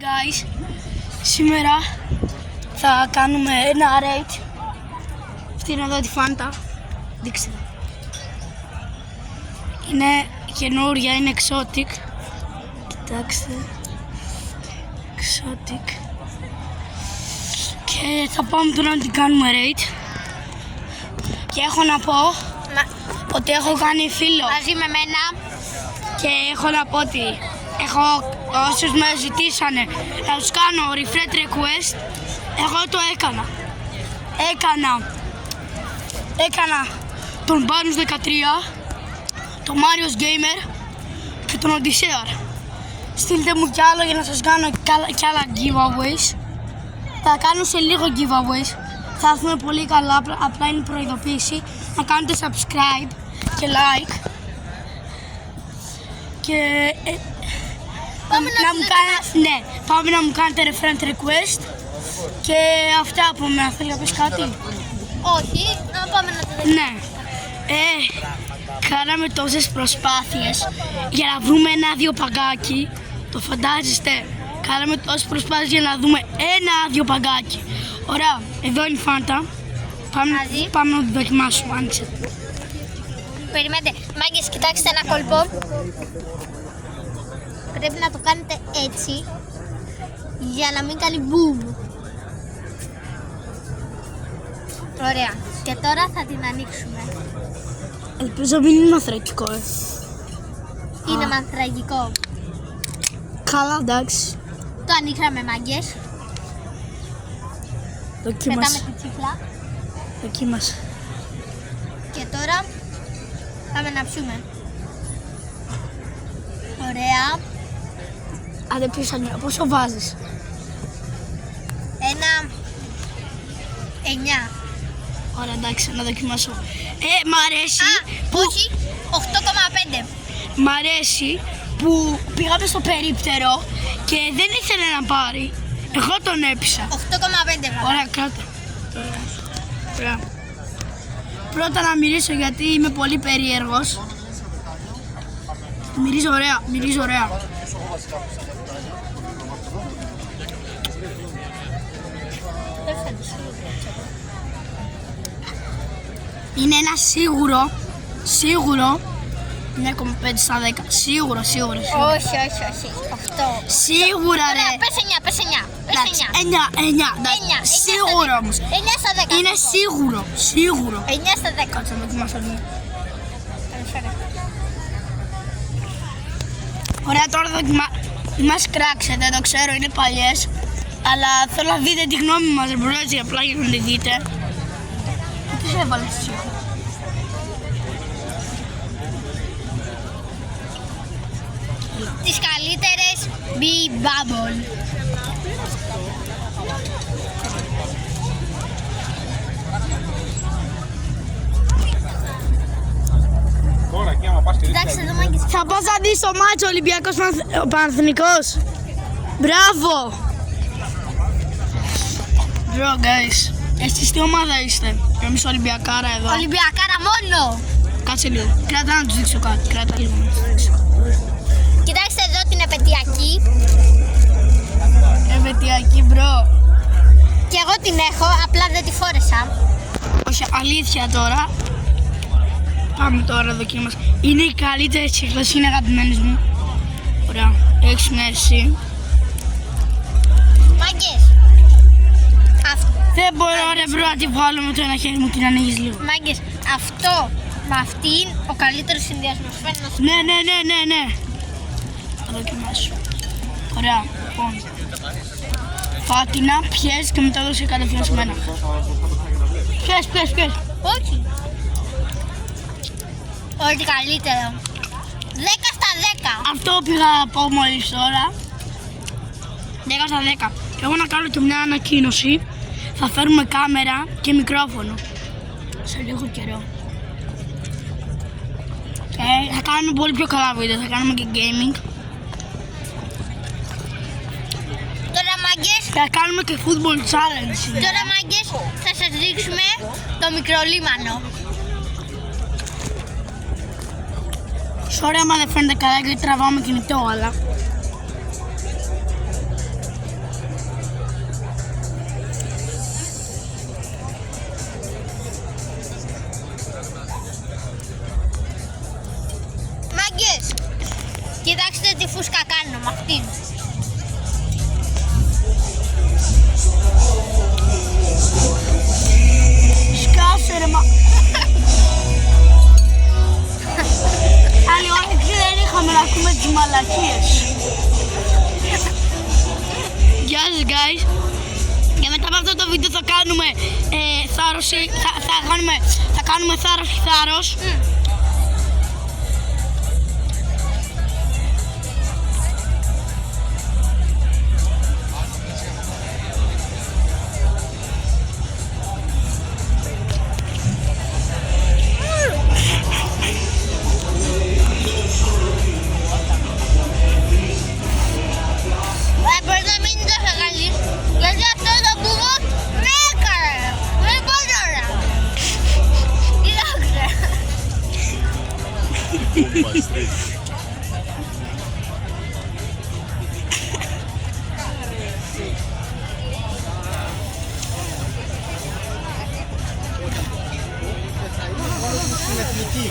Guys, σήμερα θα κάνουμε ένα raid. Αυτή είναι εδώ τη Fanta. Δείξτε. Είναι καινούρια, είναι exotic. Κοιτάξτε. Exotic. Και θα πάμε τώρα να την κάνουμε raid. Και έχω να πω ότι έχω κάνει φίλο μαζί με μένα. Και έχω να πω ότι όσους με ζητήσανε να τους κάνω refresh request, εγώ το έκανα. Έκανα τον Barus 13, τον Marios Gamer και τον Odyssear. Στείλτε μου κι άλλο για να σας κάνω κι άλλα giveaways. Θα κάνω σε λίγο giveaways. Θα έρθουμε πολύ καλά, απλά είναι προειδοποίηση. Να κάνετε subscribe και like. Και πάμε να μου κάνετε refresh request. Και αυτά από μένα. Θέλει να πεις κάτι? Όχι, να πάμε να το δούμε. Ναι. Κάναμε τόσες προσπάθειες για να βρούμε ένα άδειο παγκάκι. Το φαντάζεστε? Κάναμε τόσες προσπάθειες για να δούμε ένα άδειο παγκάκι. Ωραία, εδώ είναι η Fanta. Πάμε να το δοκιμάσουμε. Άνοιξε. Περιμένετε, μάγκες, κοιτάξτε ένα κόλπο. Πρέπει να το κάνετε έτσι για να μην κάνει boom. Ωραία. Και τώρα θα την ανοίξουμε. Ελπίζω μην είναι μαθραγικό. Είναι μαθραγικό. Καλά, εντάξει. Το ανοίξαμε, μάγκες. Δοκίμασε. Πετάμε τη τσίχλα. Δοκίμασε. Και τώρα πάμε να πιούμε. Ωραία. Άντε πίσω, πόσο βάζεις? 9. Ωραία, εντάξει, να δοκιμάσω. Μ' αρέσει. Όχι, 8,5. Μ' αρέσει που πήγαμε στο περίπτερο και δεν ήθελε να πάρει. Εγώ τον έπεισα. 8,5. Ωραία, κράτα. Ωραία. Πρώτα να μυρίσω γιατί είμαι πολύ περίεργος. Μυρίζει ωραία. Είναι ένα σίγουρο 9,5 στα 10. Σίγουρο. Όχι. 8. Σίγουρα ρε. Πες 9. 9. Σίγουρο όμως. 9 στα 10. Είναι σίγουρο. 9 στα 10. Κάτσε να δοκιμάσω λίγο. Ωραία, τώρα μας κράξετε, το ξέρω, είναι παλιές. Αλλά θέλω να δείτε τη γνώμη μας, δεν μπορώ έτσι απλά για να τη δείτε. Τι σε έβαλες εσύ? Τις καλύτερες B-Bubble. Κοιτάξτε εδώ, μάγκες. Θα πας να δεις το μάτσο Ολυμπιακός Παναθηνικός. Μπράβο! Bro, guys, εσείς τι ομάδα είστε? Και εμείς Ολυμπιακάρα εδώ. Ολυμπιακάρα μόνο. Κάτσε λίγο, κράτα να τους δείξω κάτι. Κράτα λίγο να τους δείξω. Κοιτάξτε εδώ την επαιτειακή. Επαιτειακή, bro. Και εγώ την έχω, απλά δεν τη φόρεσα. Όχι, αλήθεια τώρα. Πάμε τώρα δοκίμασα. Είναι οι καλύτερες τσίχλες, είναι αγαπημένες μου. Ωραία, έχεις μια εσύ. Μάγκες. Δεν μπορώ ρε μπρο να τη βγάλω με το ένα χέρι μου, την ανοίγεις λίγο. Μάγκες, αυτό με αυτήν ο καλύτερος συνδυασμός. Ναι. Θα δοκιμάσω. Ωραία, λοιπόν. Φάτινα, πιες και μετά δώσε κατευθείαν σε μένα. Πιες. Όχι. Ό,τι καλύτερο. 10 στα 10. Αυτό πήγα να πω μόλις τώρα. 10 στα 10. Και εγώ να κάνω και μια ανακοίνωση. Θα φέρουμε κάμερα και μικρόφωνο. Σε λίγο καιρό. Θα κάνουμε πολύ πιο καλά βίντεο. Θα κάνουμε και gaming. Τώρα, μάγκες. Θα κάνουμε και football challenge. Τώρα, μάγκες, θα σας δείξουμε το μικρολίμανο. Sorry άμα δεν φαίνεται καλά γιατί τραβάμε κινητό, αλλά ρε μα. Άλλη όρεξη δεν είχαμε να ακούμε τις μαλακίες. Γεια σας guys. Και μετά από αυτό το βίντεο θα κάνουμε θάρρωση, θα κάνουμε θάρρος και θάρρος. Μπορεί να μην το φεγγαλείς, γιατί αυτό το μπούβο με έκανε. Δεν μπορώ να. Κοιτάξτε. Στην εθνική.